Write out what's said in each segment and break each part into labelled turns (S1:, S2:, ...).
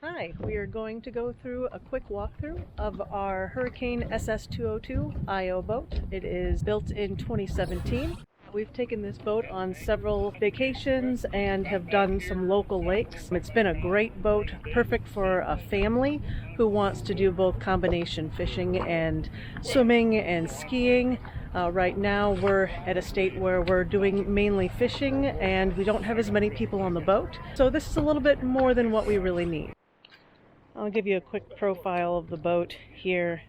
S1: Hi, we are going to go through a quick walkthrough of our Hurricane SS202 IO boat. It is built in 2017. We've taken this boat on several vacations and have done some local lakes. It's been a great boat, perfect for a family who wants to do both combination fishing and swimming and skiing. Right now we're at a state where we're doing mainly fishing and we don't have as many people on the boat. So this is a little bit more than what we really need. I'll give you a quick profile of the boat here.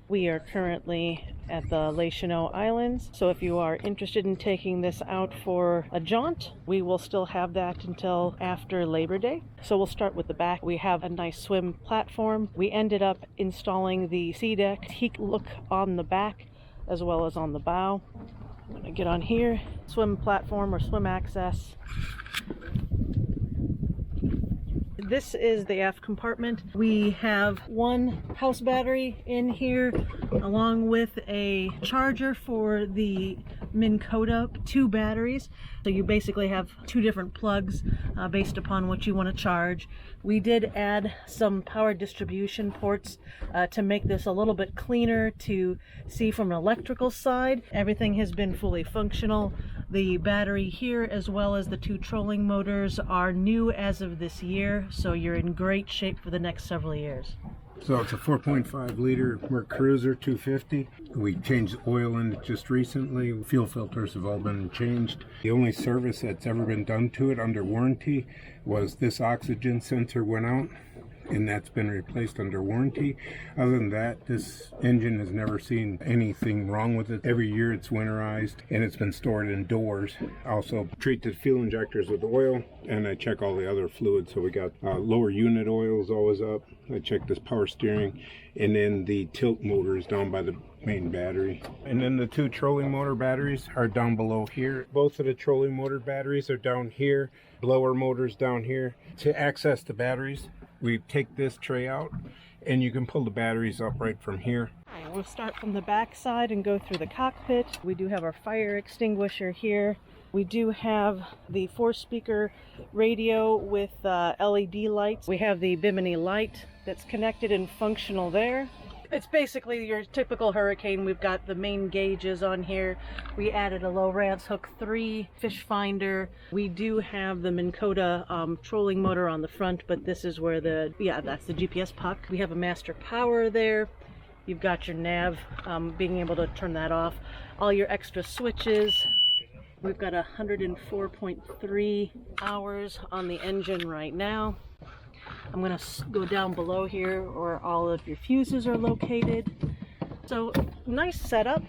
S1: We are currently at the Les Chenaux Islands, so if you are interested in taking this out for a jaunt, we will still have that until after Labor Day. So we'll start with the back. We have a nice swim platform. We ended up installing the sea deck teak look on the back as well as on the bow. I'm going to get on here. Swim platform or swim access. This is the aft compartment. We have one house battery in here along with a charger for the Minn Kota, 2 batteries. So you basically have 2 different plugs based upon what you want to charge. We did add some power distribution ports to make this a little bit cleaner to see from an electrical side. Everything has been fully functional. The battery here as well as the 2 trolling motors are new as of this year, so you're in great shape for the next several years.
S2: So it's a 4.5 liter Merc Cruiser 250. We changed oil in it just recently. Fuel filters have all been changed. The only service that's ever been done to it under warranty was this oxygen sensor went out, and that's been replaced under warranty. Other than that, this engine has never seen anything wrong with it. Every year it's winterized and it's been stored indoors. Also treat the fuel injectors with oil, and I check all the other fluids. So we got lower unit oil is always up. I check this power steering, and then the tilt motor is down by the main battery. And then the 2 trolling motor batteries are down below here. Both of the trolling motor batteries are down here. Blower motors down here. To access the batteries, we take this tray out and you can pull the batteries up right from here.
S1: We'll start from the back side and go through the cockpit. We do have our fire extinguisher here. We do have the 4-speaker radio with LED lights. We have the Bimini light that's connected and functional there. It's basically your typical Hurricane. We've got the main gauges on here. We added a Lowrance Hook 3 fish finder. We do have the Minn Kota trolling motor on the front, but this is where that's the GPS puck. We have a master power there. You've got your nav, being able to turn that off. All your extra switches. We've got 104.3 hours on the engine right now. I'm going to go down below here where all of your fuses are located. So nice setup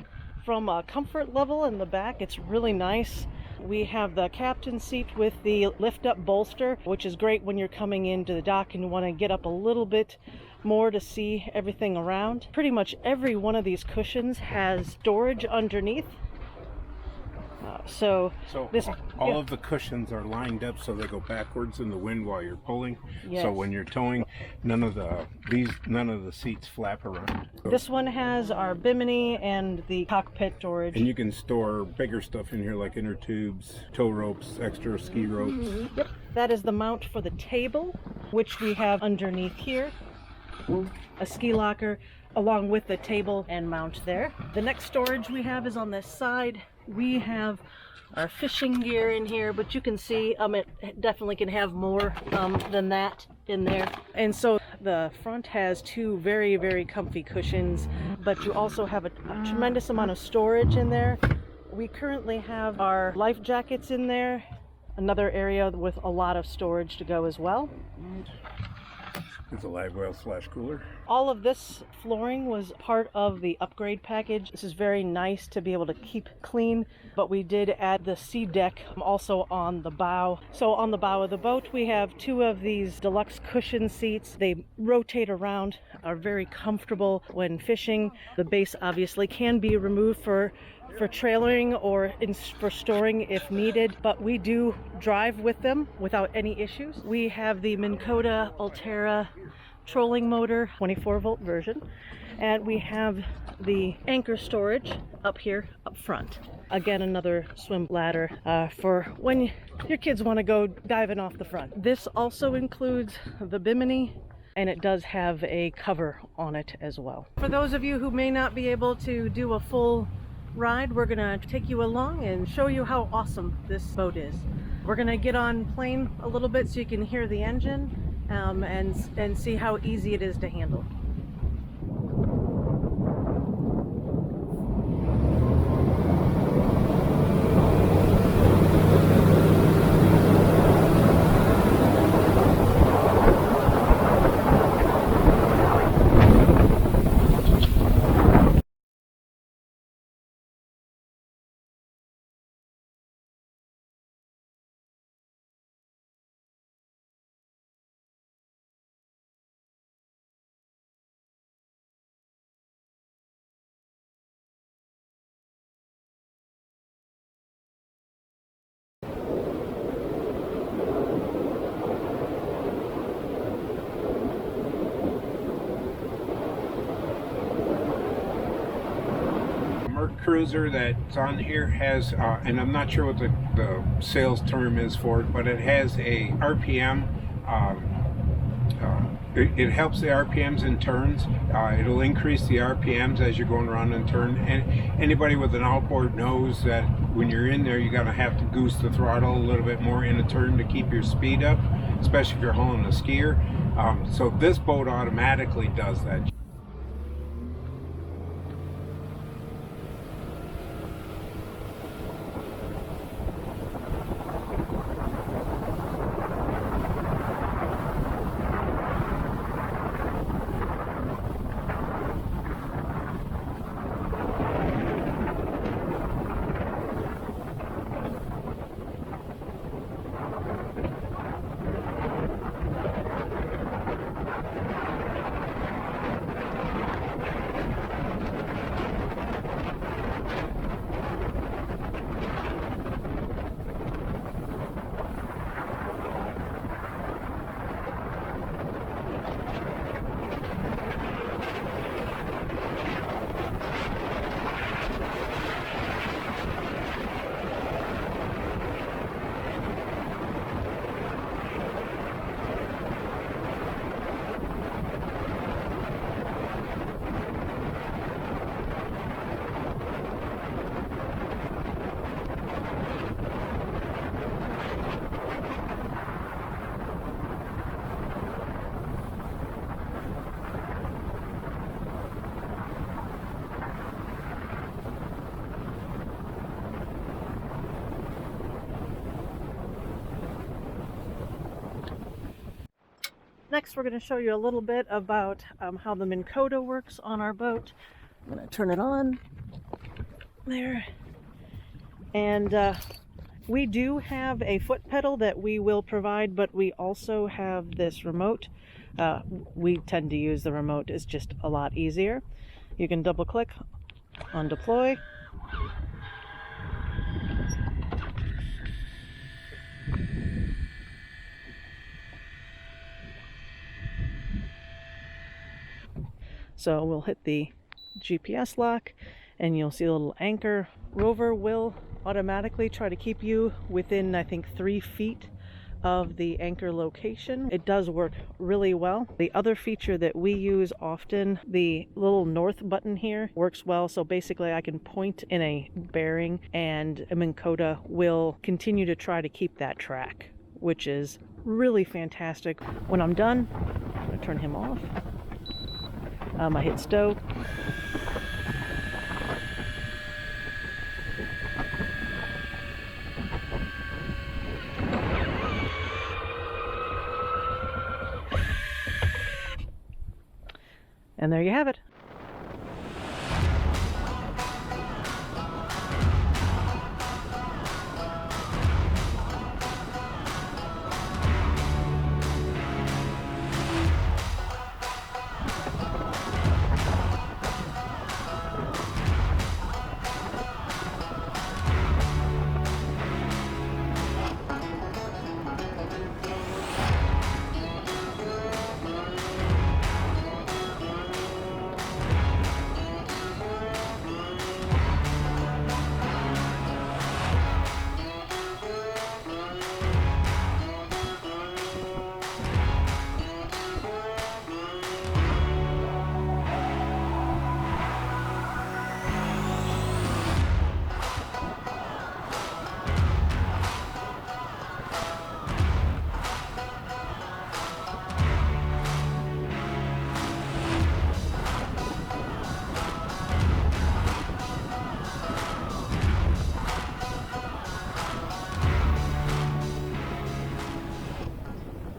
S1: from a comfort level in the back. It's really nice. We have the captain's seat with the lift up bolster, which is great when you're coming into the dock and you want to get up a little bit more to see everything around. Pretty much every one of these cushions has storage underneath.
S2: All of the cushions are lined up so they go backwards in the wind while you're pulling.
S1: Yes.
S2: So when you're towing, none of the seats flap around.
S1: This one has our Bimini and the cockpit storage.
S2: And you can store bigger stuff in here like inner tubes, tow ropes, extra ski ropes.
S1: Yep. That is the mount for the table, which we have underneath here. A ski locker along with the table and mount there. The next storage we have is on this side. We have our fishing gear in here, but you can see it definitely can have more than that in there. And so the front has 2 very, very comfy cushions, but you also have a tremendous amount of storage in there. We currently have our life jackets in there, another area with a lot of storage to go as well.
S2: It's a live well / cooler.
S1: All of this flooring was part of the upgrade package. This is very nice to be able to keep clean, but we did add the sea deck also on the bow. So on the bow of the boat, we have 2 of these deluxe cushion seats. They rotate around, are very comfortable when fishing. The base obviously can be removed for trailering or for storing if needed, but we do drive with them without any issues. We have the Minn Kota Altera trolling motor, 24 volt version, And we have the anchor storage up here up front. Again, another swim ladder for when your kids want to go diving off the front. This also includes the Bimini, and it does have a cover on it as well. For those of you who may not be able to do a full ride, we're gonna take you along and show you how awesome this boat is. We're gonna get on plane a little bit so you can hear the engine and see how easy it is to handle.
S2: Cruiser that's on here has, and I'm not sure what the sales term is for it, but it has a RPM. It helps the RPMs in turns. It'll increase the RPMs as you're going around in turn. And anybody with an outboard knows that when you're in there, you're gonna have to goose the throttle a little bit more in a turn to keep your speed up, especially if you're hauling a skier. So this boat automatically does that.
S1: Next, we're going to show you a little bit about how the Minn Kota works on our boat. I'm going to turn it on there. And we do have a foot pedal that we will provide, but we also have this remote. We tend to use the remote. It's just a lot easier. You can double click on deploy. So we'll hit the GPS lock and you'll see a little anchor. Rover will automatically try to keep you within, I think, 3 feet of the anchor location. It does work really well. The other feature that we use often, the little north button here, works well. So basically I can point in a bearing and Minn Kota will continue to try to keep that track, which is really fantastic. When I'm done, I'm going to turn him off. I hit stow. And there you have it.